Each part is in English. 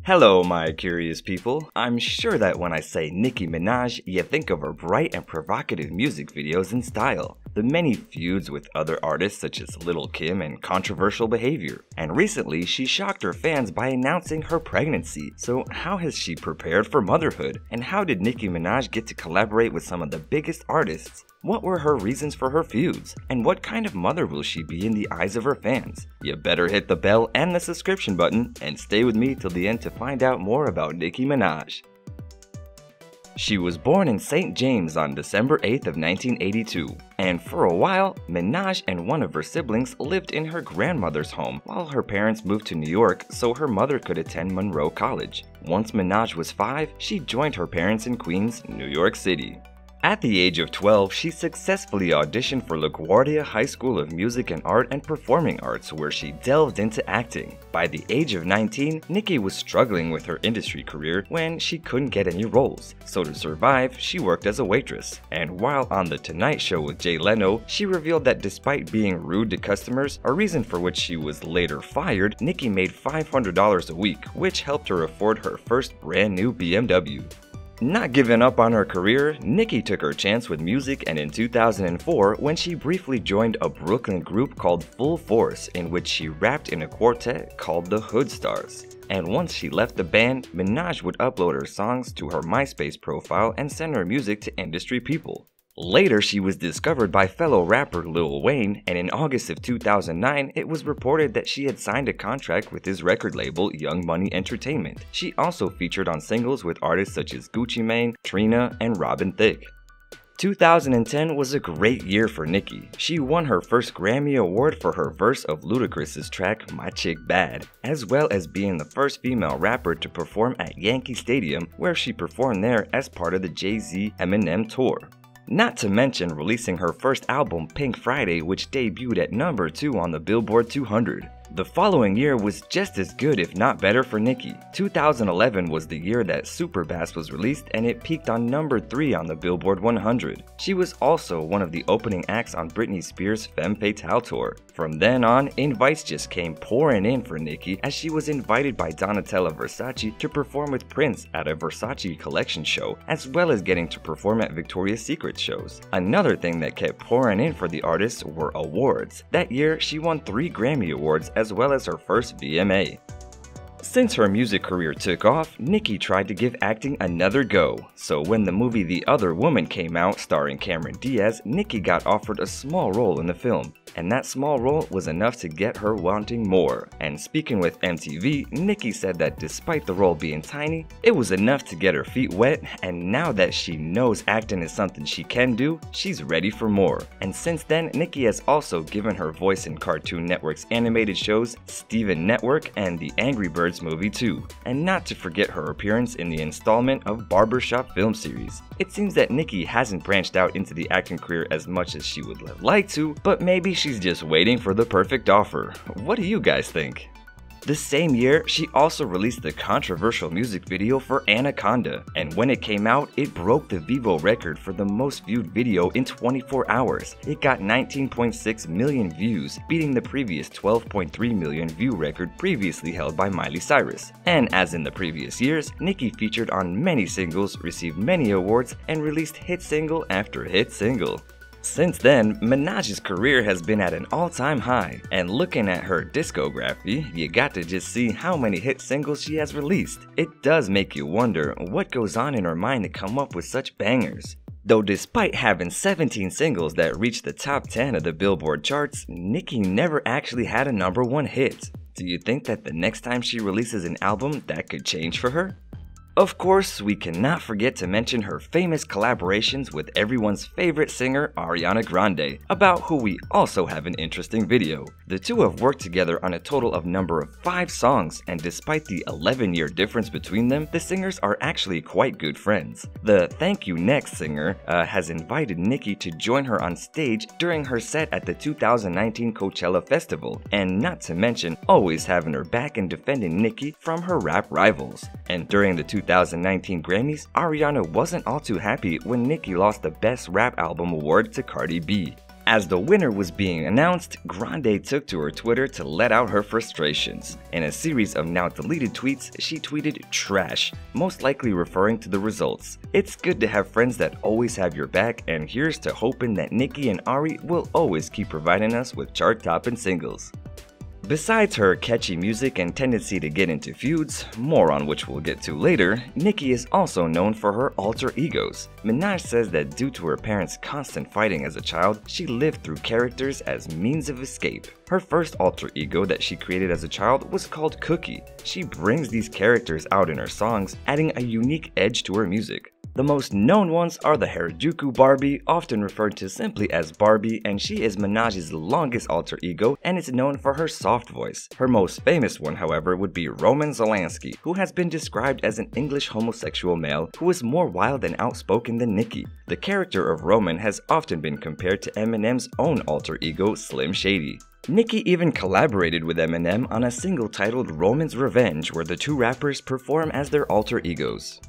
Hello, my curious people. I'm sure that when I say Nicki Minaj, you think of her bright and provocative music videos and style, the many feuds with other artists such as Lil' Kim, and controversial behavior. And recently, she shocked her fans by announcing her pregnancy. So how has she prepared for motherhood? And how did Nicki Minaj get to collaborate with some of the biggest artists? What were her reasons for her feuds? And what kind of mother will she be in the eyes of her fans? You better hit the bell and the subscription button and stay with me till the end to find out more about Nicki Minaj. She was born in St. James on December 8th of 1982, and for a while, Minaj and one of her siblings lived in her grandmother's home while her parents moved to New York so her mother could attend Monroe College. Once Minaj was 5, she joined her parents in Queens, New York City. At the age of 12, she successfully auditioned for LaGuardia High School of Music and Art and Performing Arts, where she delved into acting. By the age of 19, Nicki was struggling with her industry career when she couldn't get any roles, so to survive, she worked as a waitress. And while on The Tonight Show with Jay Leno, she revealed that despite being rude to customers, a reason for which she was later fired, Nicki made $500 a week, which helped her afford her first brand new BMW. Not giving up on her career, Nicki took her chance with music, and in 2004, when she briefly joined a Brooklyn group called Full Force, in which she rapped in a quartet called the Hood Stars. And once she left the band, Minaj would upload her songs to her MySpace profile and send her music to industry people. Later, she was discovered by fellow rapper Lil Wayne, and in August of 2009, it was reported that she had signed a contract with his record label Young Money Entertainment. She also featured on singles with artists such as Gucci Mane, Trina, and Robin Thicke. 2010 was a great year for Nicki. She won her first Grammy Award for her verse of Ludacris's track My Chick Bad, as well as being the first female rapper to perform at Yankee Stadium, where she performed there as part of the Jay-Z Eminem tour. Not to mention releasing her first album Pink Friday, which debuted at number 2 on the Billboard 200. The following year was just as good if not better for Nicki. 2011 was the year that Superbass was released, and it peaked on number 3 on the Billboard 100. She was also one of the opening acts on Britney Spears' Femme Fatale tour. From then on, invites just came pouring in for Nicki, as she was invited by Donatella Versace to perform with Prince at a Versace collection show, as well as getting to perform at Victoria's Secret shows. Another thing that kept pouring in for the artist were awards. That year, she won 3 Grammy Awards as well as her first VMA. Since her music career took off, Nicki tried to give acting another go. So when the movie The Other Woman came out starring Cameron Diaz, Nicki got offered a small role in the film. And that small role was enough to get her wanting more. And speaking with MTV, Nicki said that despite the role being tiny, it was enough to get her feet wet, and now that she knows acting is something she can do, she's ready for more. And since then, Nicki has also given her voice in Cartoon Network's animated shows Steven Network and the Angry Birds movie too. And not to forget her appearance in the installment of Barbershop film series. It seems that Nicki hasn't branched out into the acting career as much as she would have liked to, but maybe she's just waiting for the perfect offer. What do you guys think? The same year, she also released the controversial music video for Anaconda, and when it came out, it broke the Vivo record for the most viewed video in 24 hours. It got 19.6 million views, beating the previous 12.3 million view record previously held by Miley Cyrus. And as in the previous years, Nicki featured on many singles, received many awards, and released hit single after hit single. Since then, Minaj's career has been at an all-time high, and looking at her discography, you got to just see how many hit singles she has released. It does make you wonder what goes on in her mind to come up with such bangers. Though despite having 17 singles that reached the top 10 of the Billboard charts, Nicki never actually had a #1 hit. Do you think that the next time she releases an album, that could change for her? Of course, we cannot forget to mention her famous collaborations with everyone's favorite singer Ariana Grande, about who we also have an interesting video. The two have worked together on a total of number of 5 songs, and despite the 11-year difference between them, the singers are actually quite good friends. The Thank You Next singer has invited Nicki to join her on stage during her set at the 2019 Coachella Festival, and not to mention always having her back and defending Nicki from her rap rivals. And during the 2019 Grammys, Ariana wasn't all too happy when Nicki lost the Best Rap Album award to Cardi B. As the winner was being announced, Grande took to her Twitter to let out her frustrations. In a series of now deleted tweets, she tweeted "trash," most likely referring to the results. "It's good to have friends that always have your back, and here's to hoping that Nicki and Ari will always keep providing us with chart-topping singles." Besides her catchy music and tendency to get into feuds, more on which we'll get to later, Nicki is also known for her alter egos. Minaj says that due to her parents' constant fighting as a child, she lived through characters as means of escape. Her first alter ego that she created as a child was called Cookie. She brings these characters out in her songs, adding a unique edge to her music. The most known ones are the Harajuku Barbie, often referred to simply as Barbie, and she is Minaj's longest alter ego and is known for her soft voice. Her most famous one, however, would be Roman Zolanski, who has been described as an English homosexual male who is more wild and outspoken than Nicki. The character of Roman has often been compared to Eminem's own alter ego, Slim Shady. Nicki even collaborated with Eminem on a single titled Roman's Revenge, where the two rappers perform as their alter egos.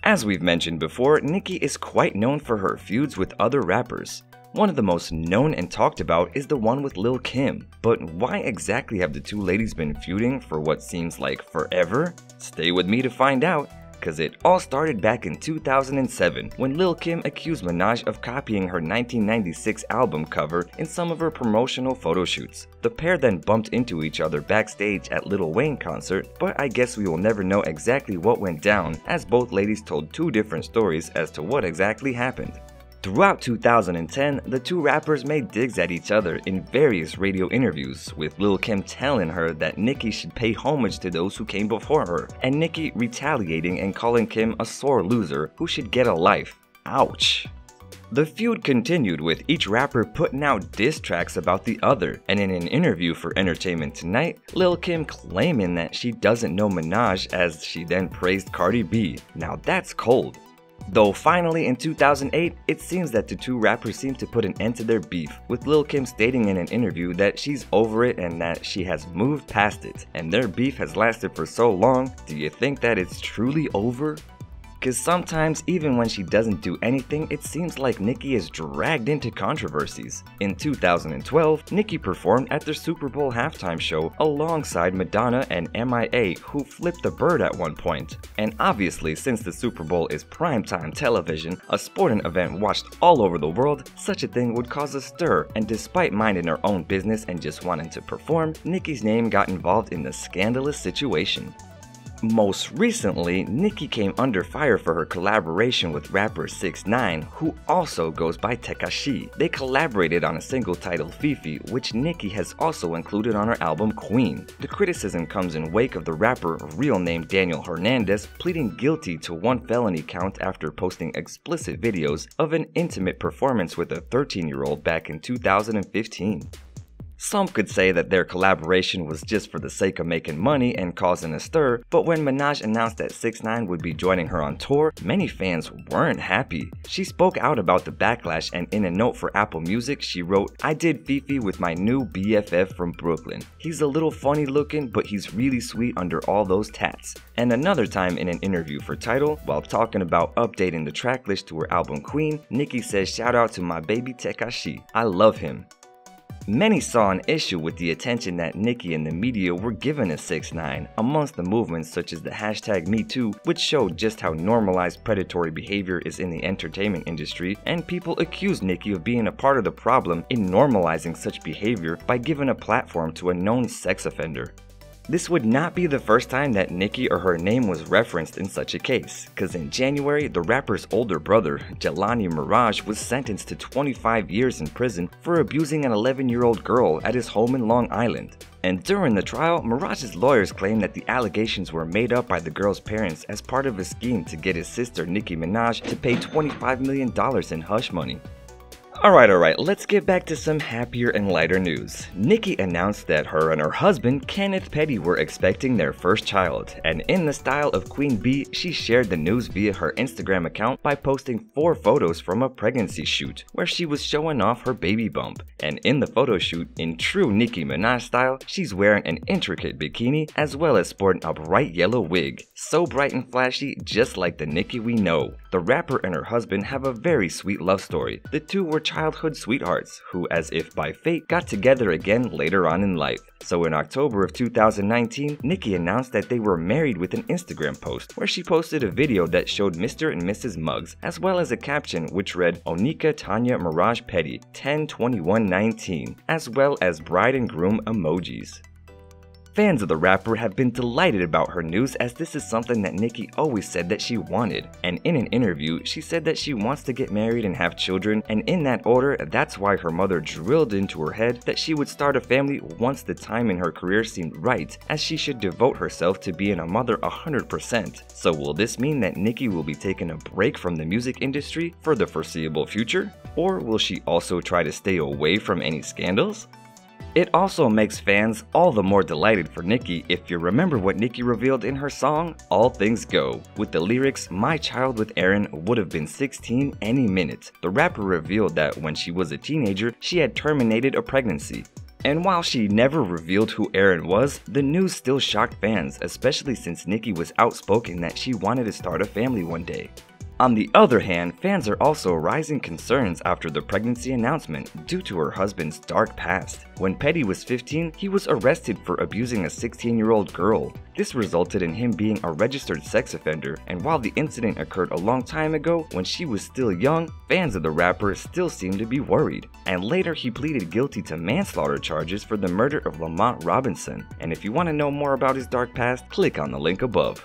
As we've mentioned before, Nicki is quite known for her feuds with other rappers. One of the most known and talked about is the one with Lil Kim. But why exactly have the two ladies been feuding for what seems like forever? Stay with me to find out, cause it all started back in 2007 when Lil Kim accused Minaj of copying her 1996 album cover in some of her promotional photo shoots. The pair then bumped into each other backstage at Lil Wayne concert, but I guess we will never know exactly what went down, as both ladies told two different stories as to what exactly happened. Throughout 2010, the two rappers made digs at each other in various radio interviews, with Lil Kim telling her that Nicki should pay homage to those who came before her, and Nicki retaliating and calling Kim a sore loser who should get a life. Ouch. The feud continued, with each rapper putting out diss tracks about the other, and in an interview for Entertainment Tonight, Lil Kim claiming that she doesn't know Minaj, as she then praised Cardi B. Now that's cold. Though finally in 2008, it seems that the two rappers seem to put an end to their beef, with Lil Kim stating in an interview that she's over it and that she has moved past it. And their beef has lasted for so long, do you think that it's truly over? Cause sometimes even when she doesn't do anything, it seems like Nicki is dragged into controversies. In 2012, Nicki performed at the Super Bowl halftime show alongside Madonna and MIA, who flipped the bird at one point. And obviously, since the Super Bowl is primetime television, a sporting event watched all over the world, such a thing would cause a stir, and despite minding her own business and just wanting to perform, Nicki's name got involved in the scandalous situation. Most recently, Nicki came under fire for her collaboration with rapper 6ix9ine, who also goes by Tekashi. They collaborated on a single titled Fifi, which Nicki has also included on her album Queen. The criticism comes in wake of the rapper, real name Daniel Hernandez, pleading guilty to one felony count after posting explicit videos of an intimate performance with a 13-year-old back in 2015. Some could say that their collaboration was just for the sake of making money and causing a stir, but when Minaj announced that 6ix9ine would be joining her on tour, many fans weren't happy. She spoke out about the backlash, and in a note for Apple Music, she wrote, "I did Fifi with my new BFF from Brooklyn. He's a little funny looking, but he's really sweet under all those tats." And another time in an interview for Tidal, while talking about updating the track list to her album Queen, Nicki says, "Shout out to my baby Tekashi. I love him." Many saw an issue with the attention that Nicki and the media were giving to 6ix9ine, amongst the movements such as the hashtag #MeToo, which showed just how normalized predatory behavior is in the entertainment industry, and people accused Nicki of being a part of the problem in normalizing such behavior by giving a platform to a known sex offender. This would not be the first time that Nicki or her name was referenced in such a case, cause in January, the rapper's older brother, Jelani Mirage, was sentenced to 25 years in prison for abusing an 11-year-old girl at his home in Long Island. And during the trial, Mirage's lawyers claimed that the allegations were made up by the girl's parents as part of a scheme to get his sister Nicki Minaj to pay $25 million in hush money. Alright, let's get back to some happier and lighter news. Nicki announced that her and her husband, Kenneth Petty, were expecting their first child, and in the style of Queen Bee, she shared the news via her Instagram account by posting 4 photos from a pregnancy shoot, where she was showing off her baby bump. And in the photo shoot, in true Nicki Minaj style, she's wearing an intricate bikini as well as sporting a bright yellow wig, so bright and flashy, just like the Nicki we know. The rapper and her husband have a very sweet love story. The two were childhood sweethearts who, as if by fate, got together again later on in life. So in October of 2019, Nicki announced that they were married with an Instagram post where she posted a video that showed Mr. and Mrs. Muggs, as well as a caption which read Onika Tanya Mirage Petty 10/21/19, as well as bride and groom emojis. Fans of the rapper have been delighted about her news, as this is something that Nicki always said that she wanted, and in an interview she said that she wants to get married and have children, and in that order that's why her mother drilled into her head that she would start a family once the time in her career seemed right, as she should devote herself to being a mother 100%. So will this mean that Nicki will be taking a break from the music industry for the foreseeable future? Or will she also try to stay away from any scandals? It also makes fans all the more delighted for Nicki if you remember what Nicki revealed in her song All Things Go, with the lyrics "My child with Aaron would have been 16 any minute." The rapper revealed that when she was a teenager, she had terminated a pregnancy. And while she never revealed who Aaron was, the news still shocked fans, especially since Nicki was outspoken that she wanted to start a family one day. On the other hand, fans are also raising concerns after the pregnancy announcement due to her husband's dark past. When Petty was 15, he was arrested for abusing a 16-year-old girl. This resulted in him being a registered sex offender, and while the incident occurred a long time ago when she was still young, fans of the rapper still seem to be worried. And later he pleaded guilty to manslaughter charges for the murder of Lamont Robinson. And if you want to know more about his dark past, click on the link above.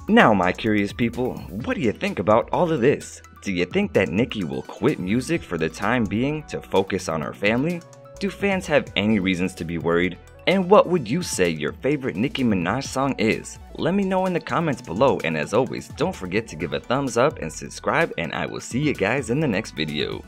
Now, my curious people, what do you think about all of this? Do you think that Nicki will quit music for the time being to focus on her family? Do fans have any reasons to be worried? And what would you say your favorite Nicki Minaj song is? Let me know in the comments below, and as always, don't forget to give a thumbs up and subscribe, and I will see you guys in the next video.